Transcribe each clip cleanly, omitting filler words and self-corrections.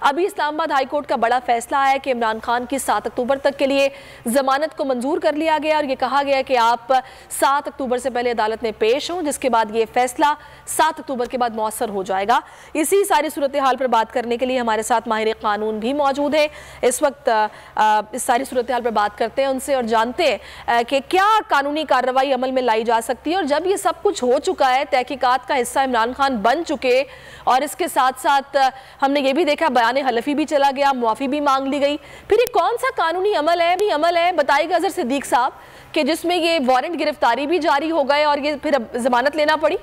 अभी Islamabad high court का बड़ा फैसला आया कि इमरान खान की 7 अक्टूबर तक के लिए जमानत को मंजूर कर लिया गया और ये कहा गया कि आप 7 अक्टूबर से पहले अदालत में पेश हों, जिसके बाद ये फैसला 7 अक्टूबर के बाद मौसर हो जाएगा। इसी सारी सूरत हाल पर बात करने के लिए हमारे साथ माहिर कानून भी मौजूद है। इस वक्त इस सारी सूरत हाल पर बात करते हैं उनसे और जानते हैं कि क्या कानूनी कार्रवाई अमल में लाई जा सकती है। और जब ये सब कुछ हो चुका है, तहकीकात का हिस्सा इमरान खान बन चुके और इसके साथ साथ हमने ये भी देखा बयान हलफी भी चला गया, मुआफी भी मांग ली गई, फिर ये कौन सा कानूनी अमल है बताइएगा अजहर सिद्दीक साहब कि जिसमें ये वारंट गिरफ्तारी भी जारी हो गए और ये फिर जमानत लेना पड़ी।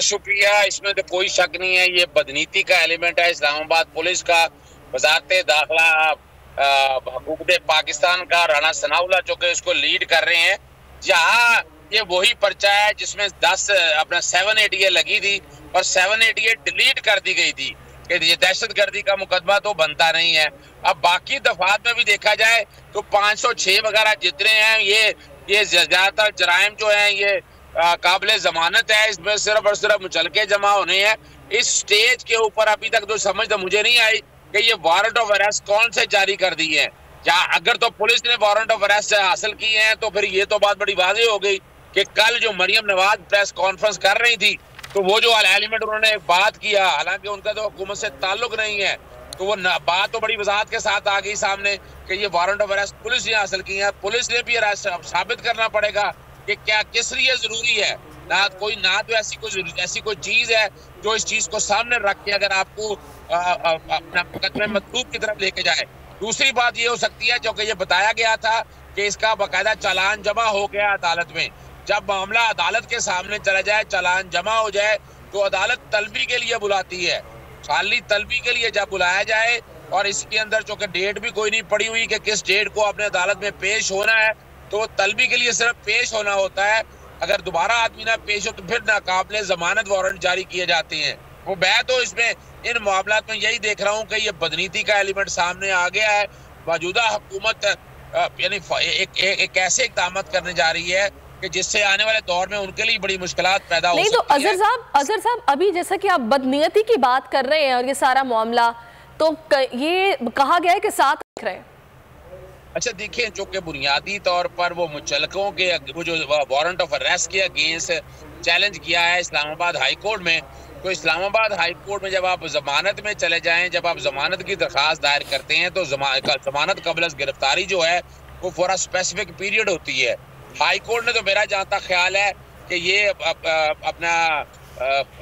शुक्रिया। इसमें तो कोई शक नहीं है, ये बदनीति का एलिमेंट है इस्लामाबाद पुलिस का, वजारत दाखिला, हुकूमत पाकिस्तान का राणा सनाउल्लाह जो कि इसको लीड कर रहे हैं। जहाँ ये वही पर्चा है जिसमें 10 अपना 788 लगी थी और 788 डिलीट कर दी गई थी कि ये दहशतगर्दी का मुकदमा तो बनता नहीं है। अब बाकी दफात में भी देखा जाए तो 506 वगैरह जितने हैं ये ज्यादातर जराइम जो हैं ये काबिल जमानत है। इसमें सिर्फ और सिर्फ मुचलके जमा होने हैं। इस स्टेज के ऊपर अभी तक तो समझ तो मुझे नहीं आई कि ये वारंट ऑफ अरेस्ट कौन से जारी कर दिए हैं, या अगर तो पुलिस ने वारंट ऑफ अरेस्ट हासिल किए हैं तो फिर ये तो बात बड़ी वाज़ेह हो गई कि कल जो मरियम नवाज प्रेस कॉन्फ्रेंस कर रही थी तो वो जो एलिमेंट उन्होंने बात किया, हालांकि उनका तो हुकूमत से ताल्लुक नहीं है, तो वो बात तो बड़ी वजाहत के साथ आ गई सामने कि ये वारंट ऑफ अरेस्ट पुलिस ने हासिल की है। पुलिस ने भी साबित करना पड़ेगा कि क्या किस लिए जरूरी है। ना तो ऐसी कोई चीज है जो इस चीज को सामने रख के अगर आपको अपना मुकदमे मतलूब की तरफ लेके जाए। दूसरी बात ये हो सकती है जो कि ये बताया गया था कि इसका बाकायदा चालान जमा हो गया अदालत में। जब मामला अदालत के सामने चला जाए, चालान जमा हो जाए, तो अदालत तलबी के लिए बुलाती है। खाली तलबी के लिए जब बुलाया जाए और इसके अंदर जो कि डेट भी कोई नहीं पड़ी हुई कि किस डेट को आपने अदालत में पेश होना है, तो वो तलबी के लिए सिर्फ पेश होना होता है। अगर दोबारा आदमी ना पेश हो तो फिर नाकाबिले जमानत वारंट जारी किए जाते हैं। वो मैं तो इसमें इन मामलात में यही देख रहा हूँ कि ये बदनीति का एलिमेंट सामने आ गया है। मौजूदा हुकूमत यानी एक ऐसे इक़दाम करने जा रही है कि जिससे आने वाले दौर में उनके लिए बड़ी मुश्किलात पैदा हो सकती है। नहीं तो अजहर साहब अभी जैसा कि आप बदनीयती की बात कर रहे हैं और ये सारा मामला, तो ये कहा गया है कि 7 लिख रहे हैं। अच्छा देखिए, जो कि बुनियादी तौर पर वो मुचलकों के वो जो वारंट ऑफ अरेस्ट के अगेंस्ट चैलेंज किया है इस्लामाबाद हाई कोर्ट में, तो इस्लामाबाद हाई कोर्ट में जब आप जमानत में चले जाएं, जब आप जमानत की दरख्वास्त दायर करते हैं तो जमानत कबल गिरफ्तारी जो है वो फॉर अ स्पेसिफिक पीरियड होती है। हाई कोर्ट ने तो मेरा जहाँ तक ख्याल है कि ये अपना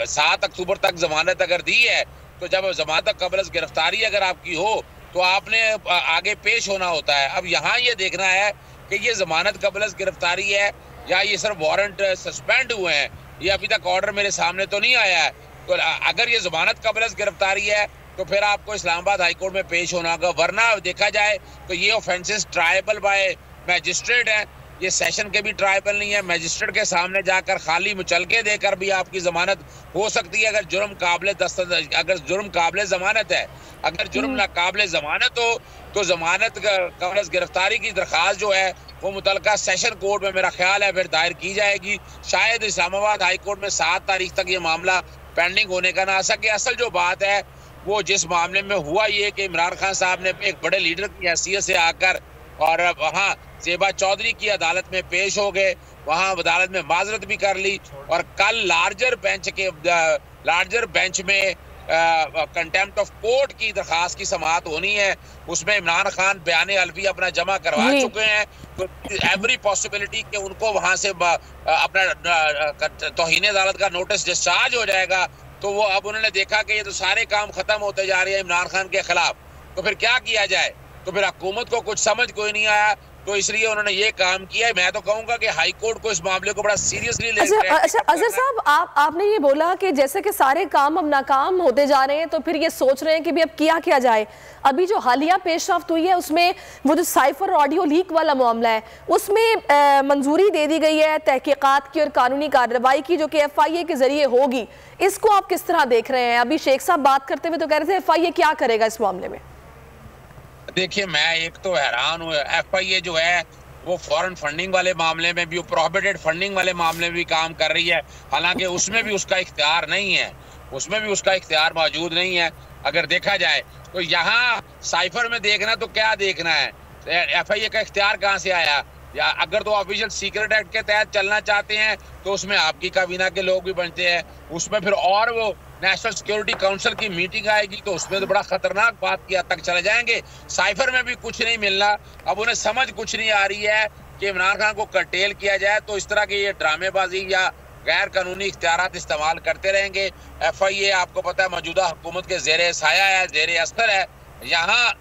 7 अक्टूबर तक जमानत अगर दी है, तो जब जमानत कबल गिरफ्तारी अगर आपकी हो तो आपने आगे पेश होना होता है। अब यहाँ ये देखना है कि ये जमानत कबल गिरफ्तारी है या ये सिर्फ वारंट सस्पेंड हुए हैं। ये अभी तक ऑर्डर मेरे सामने तो नहीं आया है। तो अगर ये जमानत कबल गिरफ्तारी है तो फिर आपको इस्लामाबाद हाई कोर्ट में पेश होना होगा, वरना देखा जाए तो ये ऑफेंसेस ट्रायबल बाय मैजिस्ट्रेट हैं। ये सेशन के भी ट्रायबल नहीं है। मैजिस्ट्रेट के सामने जाकर खाली मुचलके देकर भी आपकी जमानत हो सकती है अगर जुर्म काबिल जमानत है। अगर जुर्म नाकाबिल जमानत हो तो जमानत कबल गिरफ्तारी की दरख्वास्त जो है वो मुतलका सेशन कोर्ट में मेरा ख्याल है फिर दायर की जाएगी। शायद इस्लामाबाद हाई कोर्ट में 7 तारीख तक ये मामला पेंडिंग होने का ना आ सके। असल जो बात है वो जिस मामले में हुआ ये कि इमरान खान साहब ने एक बड़े लीडर की हैसियत से आकर और वहाँ ज़ेबा चौधरी की अदालत में पेश हो गए, वहाँ अदालत में माजरत भी कर ली और कल लार्जर बेंच में कंटेम्प्ट ऑफ कोर्ट की दरखास्त की समाअत होनी है। उसमें इमरान खान बयान हलफी अपना जमा करवा चुके हैं, तो एवरी पॉसिबिलिटी कि उनको वहाँ से अपना तौहीन अदालत का नोटिस डिस्चार्ज हो जाएगा। तो वो अब उन्होंने देखा कि ये तो सारे काम खत्म होते जा रहे हैं इमरान खान के खिलाफ, तो फिर क्या किया जाए। तो फिर हुकूमत को कुछ समझ कोई नहीं आया, तो इसलिए उन्होंने ये काम किया है। मैं तो कहूंगा कि हाई कोर्ट को इस मामले को बड़ा सीरियसली ले। अच्छा अजहर साहब, आपने ये बोला कि जैसे कि सारे काम अब नाकाम होते जा रहे हैं, तो फिर ये सोच रहे हैं कि भी अब किया जाए। अभी जो हालिया पेशरफ्त हुई है उसमें वो जो साइफर ऑडियो लीक वाला मामला है उसमें मंजूरी दे दी गई है तहकीकात की और कानूनी कार्रवाई की, जो कि FIA के जरिए होगी। इसको आप किस तरह देख रहे हैं? अभी शेख साहब बात करते हुए तो कह रहे थे FIA क्या करेगा इस मामले में। देखिए, मैं एक तो हैरान हूँ, FIA जो है वो फॉरेन फंडिंग वाले मामले में भी, प्रोहिबिटेड फंडिंग वाले मामले में भी काम कर रही है, हालांकि उसमें भी उसका इख्तियार नहीं है। उसमें भी उसका इख्तियार मौजूद नहीं है। अगर देखा जाए तो यहाँ साइफर में देखना तो क्या देखना है, FIA का इख्तियार कहाँ से आया? या अगर तो ऑफिशियल सीक्रेट एक्ट के तहत चलना चाहते हैं तो उसमें आपकी काबीना के लोग भी बनते हैं, उसमें फिर और वो नेशनल सिक्योरिटी काउंसिल की मीटिंग आएगी तो उसमें तो बड़ा खतरनाक बात की हद तक चले जाएंगे। साइफर में भी कुछ नहीं मिलना। अब उन्हें समझ कुछ नहीं आ रही है कि इमरान खान को कर्टेल किया जाए, तो इस तरह की ये ड्रामेबाजी या गैर कानूनी इख्तियारात इस्तेमाल करते रहेंगे। FIA आपको पता है मौजूदा हुकूमत के जेर साया है, जेर असर है। यहाँ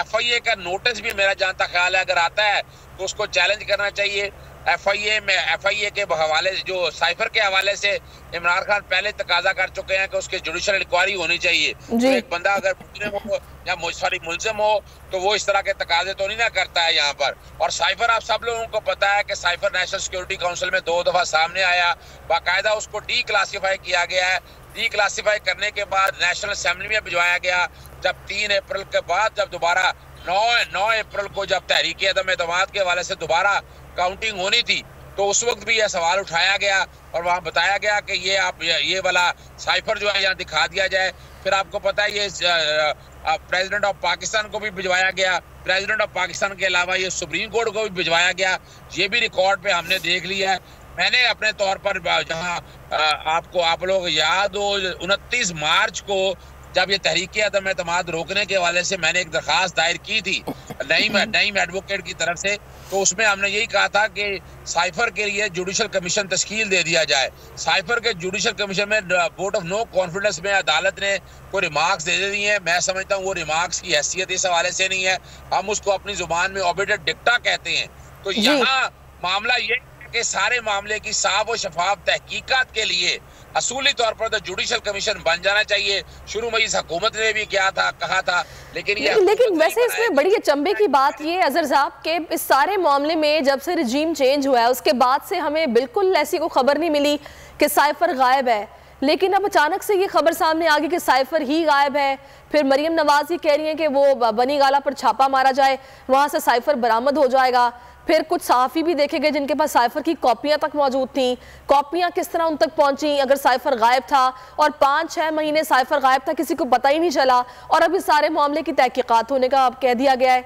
FIA का नोटिस भी मेरा जहाँ तक ख्याल है अगर आता है तो उसको चैलेंज करना चाहिए। FIA के हवाले जो साइफर के हवाले से इमरान खान पहले तकाजा कर चुके हैं कि उसके जुडिशल इंक्वायरी होनी चाहिए। तो एक बंदा अगर मुजरिम हो या मुल्जिम हो तो वो इस तरह के तकाजे तो नहीं ना करता है यहाँ पर। और साइफर आप सब लोगों को पता है कि साइफर नेशनल सिक्योरिटी काउंसिल में 2 दफा सामने आया, बाकायदा उसको डी क्लासीफाई किया गया है। डी क्लासीफाई करने के बाद नेशनल असेंबली में भिजवाया गया। जब 3 अप्रैल के बाद जब दोबारा 9 अप्रैल को जब तहरीक अदम एतमाद के हवाले से दोबारा काउंटिंग होनी थी तो उस वक्त भी यह सवाल उठाया गया और वहां बताया गया कि ये आप ये वाला साइफर जो है यहाँ दिखा दिया जाए। फिर आपको पता है ये प्रेसिडेंट ऑफ पाकिस्तान को भी भिजवाया गया। प्रेसिडेंट ऑफ पाकिस्तान के अलावा ये सुप्रीम कोर्ट को भी भिजवाया गया। ये भी रिकॉर्ड पे हमने देख लिया है। मैंने अपने तौर पर जहाँ आप लोग याद हो 29 मार्च को जब ये तहरीक अदम एतमाद रोकने के हवाले से मैंने एक दरखास्त दायर की थी नईम एडवोकेट की तरफ से, तो उसमें हमने यही कहा था कि साइफर के लिए जुडिशल कमीशन तश्कील दे दिया जाए। साइफर के जुडिशल कमीशन में वोट ऑफ नो कॉन्फिडेंस में अदालत ने कोई रिमार्क्स दे दिए हैं। मैं समझता हूँ वो रिमार्क्स की हैसियत इस हवाले से नहीं है, हम उसको अपनी जुबान में ऑबिटेड डिक्टा कहते हैं। तो यहाँ मामला ये कि सारे मामले की साफ और शफाफ तहकीकात के लिए असूली तौर पर तो जुडिशल कमीशन बन जाना चाहिए। शुरू में इस हुकूमत ने भी क्या था कहा था, लेकिन वैसे इसमें बड़ी अचंभे की बात ये अजहर साहब के इस सारे मामले में जब से रिजीम चेंज हुआ है उसके बाद से हमें बिल्कुल ऐसी कोई खबर नहीं मिली कि साइफर गायब है, लेकिन अब अचानक से ये खबर सामने आ गई कि साइफर ही गायब है। फिर मरियम नवाज ही कह रही है कि वो बनी गाला पर छापा मारा जाए, वहां से साइफर बरामद हो जाएगा। फिर कुछ सहाफ़ी भी देखे गए जिनके पास साइफर की कॉपियां तक मौजूद थी। कॉपियां किस तरह उन तक पहुंची अगर साइफर गायब था, और 5-6 महीने साइफर गायब था, किसी को पता ही नहीं चला, और अब इस सारे मामले की तहकीकात होने का अब कह दिया गया है।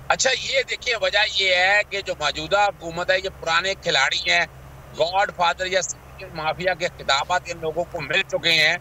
अच्छा ये देखिए वजह ये है कि जो मौजूदा हुकूमत है ये पुराने खिलाड़ी हैं, गॉड फादर या माफिया के खिताबात इन लोगों को मिल चुके हैं।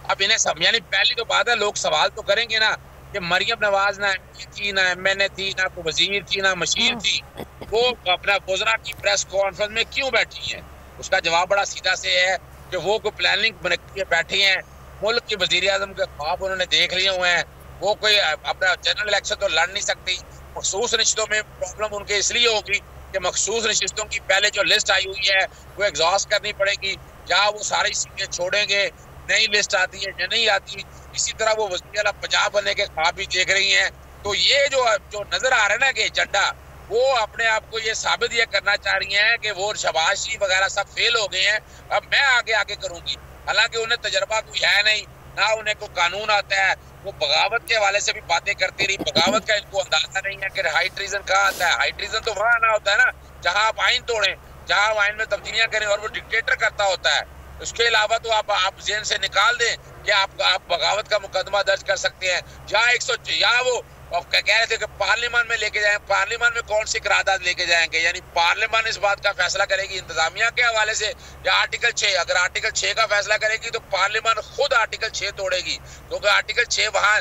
अब इन्हें यानी पहली तो बात है लोग सवाल तो करेंगे ना कि मरियम नवाज ना MP थी, ना MNA थी, ना कोई वजीर थी, ना मशीर थी, वो अपना गुजरा की प्रेस कॉन्फ्रेंस में क्यों बैठी हैं? उसका जवाब बड़ा सीधा से है कि वो कोई प्लानिंग बना के बैठी हैं। मुल्क के वजीर आजम के ख्वाब उन्होंने देख लिए हुए हैं। वो कोई अपना जनरल इलेक्शन तो लड़ नहीं सकती। मखसूस रिश्तों में प्रॉब्लम उनके इसलिए होगी कि मखसूस रिश्तों की पहले जो लिस्ट आई हुई है वो एग्जॉस्ट करनी पड़ेगी, या वो सारी सीटें छोड़ेंगे, नई लिस्ट आती है या नहीं आती। इसी तरह वो वज़ीर आला पंजाब बनने के ख्वाब भी देख रही हैं। तो ये जो नजर आ रहा है ना कि एजेंडा, वो अपने आप को ये साबित ये करना चाह रही हैं कि वो शहबाज शरीफ वगैरह सब फेल हो गए हैं, अब मैं आगे करूंगी। हालांकि उन्हें तजर्बा कोई है नहीं, ना उन्हें कोई कानून आता है। वो बगावत के हवाले से भी बातें करती रही। बगावत का इनको अंदाजा नहीं है कि हाई ट्रीजन कहाँ आता है। हाई ट्रीजन तो वहाँ आना होता है ना जहाँ आप आइन तोड़ें, जहाँ आइन में तब्दीलियां करें, और वो डिक्टेटर करता होता है। उसके अलावा तो आप जेल से निकाल दें कि आप बगावत का मुकदमा दर्ज कर सकते हैं। जहाँ 100 या वो कह रहे थे कि पार्लियामान में लेके जाएं, पार्लियामान में कौन सी करारदाद लेके जाएंगे? यानी पार्लियामान इस बात का फैसला करेगी इंतजामिया के हवाले से, या आर्टिकल 6? अगर आर्टिकल 6 का फैसला करेगी तो पार्लियामान खुद आर्टिकल 6 तोड़ेगी, क्योंकि आर्टिकल 6 वहाँ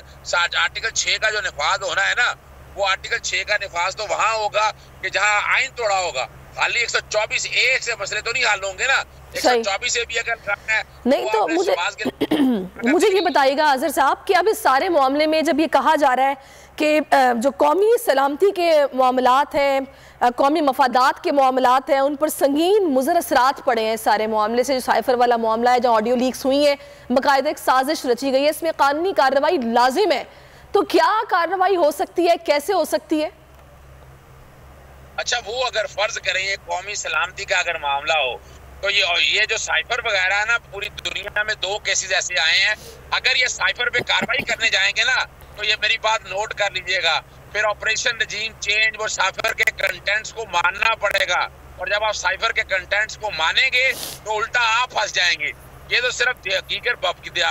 आर्टिकल 6 का जो निफाज होना है ना, वो आर्टिकल 6 का निफाज तो वहाँ होगा कि जहाँ आइन तोड़ा होगा। खाली 124(a) से मसले तो नहीं हल होंगे ना। 124 से भी अगर करना है नहीं तो मुझे ये बताइएगा अजहर साहब कि अब इस सारे मामले में जब ये कहा जा रहा है कि जो कौमी सलामती के मामलात हैं, कौमी मफादात के मामलात हैं, उन पर संगीन मुज़र असरात पड़े हैं सारे मामले से, जो साइफर वाला मामला है, जो ऑडियो लीक्स हुई है, बाकायदा एक साजिश रची गई है, इसमें कानूनी कार्रवाई लाजिम है, तो क्या कार्रवाई हो सकती है, कैसे हो सकती है? अच्छा वो अगर फर्ज करें कौमी सलामती का अगर मामला हो तो ये जो साइफर वगैरह है ना, पूरी दुनिया में 2 केसेस ऐसे आए हैं। अगर ये साइफर पे कार्रवाई करने जाएंगे ना तो ये मेरी बात नोट कर लीजिएगा, फिर ऑपरेशन रजीम चेंज वो साइफर के कंटेंट्स को मानना पड़ेगा। और जब आप साइफर के कंटेंट्स को मानेंगे तो उल्टा आप फंस जाएंगे। ये तो सिर्फ गीदड़ भपकियां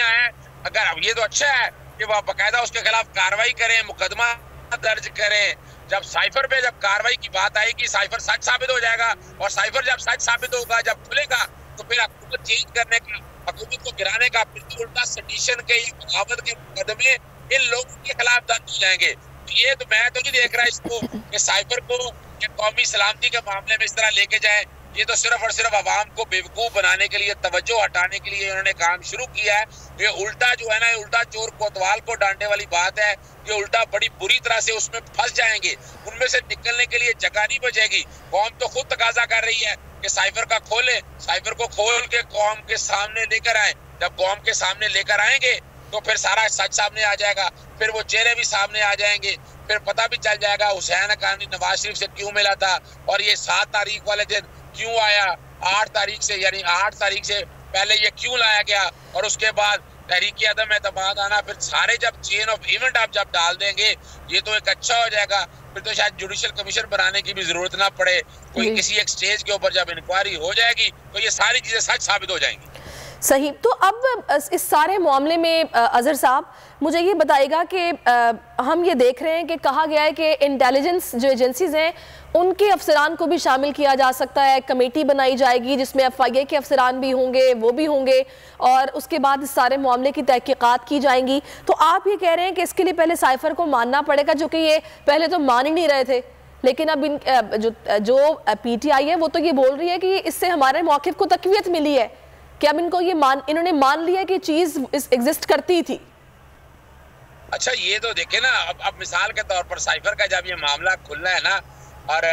हैं। अगर अब ये तो अच्छा है कि वह बाकायदा उसके खिलाफ कार्रवाई करें, मुकदमा दर्ज करें। जब साइफर पे जब कार्रवाई की बात आएगी, साइफर सच साबित हो जाएगा, और साइफर जब सच साबित होगा, जब खुलेगा, तो फिर हुकूमत चेंज करने का, हुकूमत को गिराने का, फिर उल्टा सडिशन के बगावत के मुकदमे इन लोगों के खिलाफ दर्ज हो जाएंगे। ये तो मैं तो नहीं देख रहा इसको कि साइफर को कौमी सलामती के मामले में इस तरह लेके जाए। ये तो सिर्फ और सिर्फ अवाम को बेवकूफ बनाने के लिए, तवज्जो हटाने के लिए इन्होंने काम शुरू किया है। ये उल्टा जो है ना, उल्टा चोर कोतवाल को डांटने वाली बात है। ये उल्टा बड़ी बुरी तरह से उसमें फंस जाएंगे, उनमें से निकलने के लिए जगह नहीं बचेगी। कौम तो खुद तकाजा कर रही है कि साइफर का खोले, साइफर को खोल के कौम के सामने लेकर आए। जब कौम के सामने लेकर आएंगे तो फिर सारा सच सामने आ जाएगा, फिर वो चेहरे भी सामने आ जाएंगे, फिर पता भी चल जाएगा हुसैन हक्कानी नवाज शरीफ से क्यों मिला था, और ये 7 तारीख वाले दिन क्यों आया, 8 तारीख से, यानी 8 तारीख से पहले ये क्यों लाया गया, और उसके बाद तहरीक अदम एतमाद आना। फिर सारे जब चेन ऑफ इवेंट आप जब डाल देंगे, ये तो एक अच्छा हो जाएगा। फिर तो शायद जुडिशल कमीशन बनाने की भी जरूरत ना पड़े। कोई किसी एक स्टेज के ऊपर जब इंक्वायरी हो जाएगी तो ये सारी चीजें सच साबित हो जाएंगी। सही। तो अब इस सारे मामले में अजहर साहब मुझे ये बताइएगा कि हम ये देख रहे हैं कि कहा गया है कि इंटेलिजेंस जो एजेंसीज हैं उनके अफसरान को भी शामिल किया जा सकता है, कमेटी बनाई जाएगी जिसमें FIA के अफसरान भी होंगे, वो भी होंगे, और उसके बाद इस सारे मामले की तहकीकात की जाएंगी। तो आप ये कह रहे हैं कि इसके लिए पहले साइफर को मानना पड़ेगा, जो कि ये पहले तो मान ही नहीं रहे थे, लेकिन अब जो PTI है वो तो ये बोल रही है कि इससे हमारे मौक़िफ़ को तक़वियत मिली है कि अब इनको ये इन्होंने मान लिया कि चीज एग्जिस्ट करती थी। अच्छा, ये तो देखे ना, अब मिसाल के तौर पर साइफर का जब ये मामला खुलना है ना, और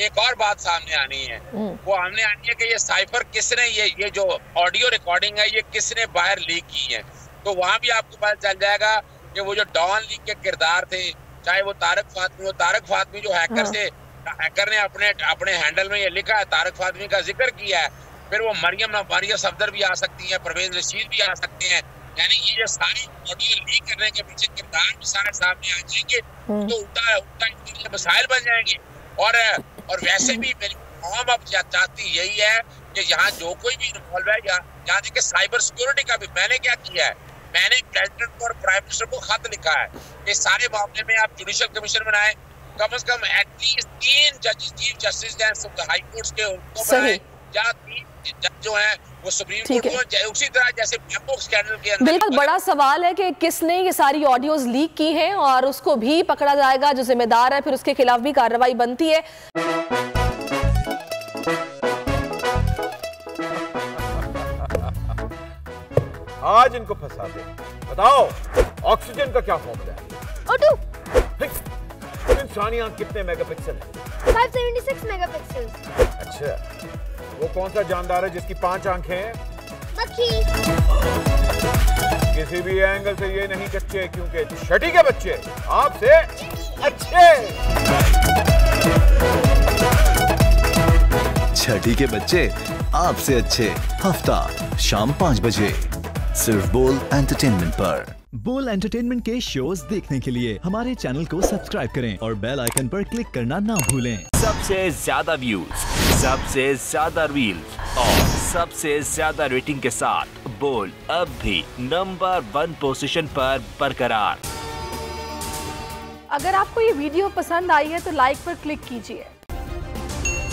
एक और बात सामने आनी है, वो सामने आनी है कि ये साइफर किसने, ये जो ऑडियो रिकॉर्डिंग है, ये किसने बाहर लीक की है। तो वहां भी आपको पता चल जाएगा कि वो जो डॉन लीग के किरदार थे, चाहे वो तारक फातमी हो, तारक फातमी जो हैकर ने अपने हैंडल में ये लिखा है, तारक फातमी का जिक्र किया है। फिर वो मरियम सफदर भी आ सकती है, परवेज रशीद भी आ सकते हैं। यानी ये जो सारी ऑडियो लीक करने के पीछे किरदार भी सारे सामने आ जाएंगे, तो उल्टा मसाइल बन जाएंगे। और वैसे भी मेरी कौम अब चाहती यही है कि यहाँ जो कोई भी इन्वॉल्व है, यहाँ देखिए साइबर सिक्योरिटी का भी मैंने क्या किया है, मैंने प्रेसिडेंट और प्राइम मिनिस्टर को खत लिखा है कि सारे मामले में आप जुडिशल कमीशन बनाए, कम से कम एटलीस्ट 3 जजेस, चीफ जस्टिस हाई कोर्ट के उनको बनाए, या 3 जज जो है वो सुप्रीम कोर्ट को, उसी तरह जैसे बैम्बो स्कैंडल के अंदर। बिल्कुल, बड़ा सवाल है कि किसने ये सारी ऑडियोज लीक की हैं, और उसको भी पकड़ा जाएगा जो जिम्मेदार है, फिर उसके खिलाफ भी कार्रवाई बनती है। आज इनको फंसा दे। बताओ ऑक्सीजन का क्या फॉर्मूला है? O2। इंसानी आंख कितने मेगापिक्सल है? 576 मेगापिक्सल। अच्छा, वो कौन सा जानदार है जिसकी 5 आंखें हैं? मक्खी। किसी भी एंगल से ये नहीं कच्चे, क्योंकि छठी के बच्चे आपसे अच्छे। छठी के बच्चे आपसे अच्छे, हफ्ता शाम 5 बजे सिर्फ बोल एंटरटेनमेंट पर। बोल एंटरटेनमेंट के शोज देखने के लिए हमारे चैनल को सब्सक्राइब करें और बेल आइकन पर क्लिक करना ना भूलें। सबसे ज्यादा व्यूज, सबसे ज्यादा रील्स और सबसे ज्यादा रेटिंग के साथ बोल अब भी नंबर 1 पोजीशन पर बरकरार। अगर आपको ये वीडियो पसंद आई है तो लाइक पर क्लिक कीजिए,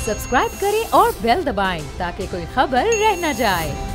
सब्सक्राइब करें और बेल दबाएं ताकि कोई खबर रह न जाए।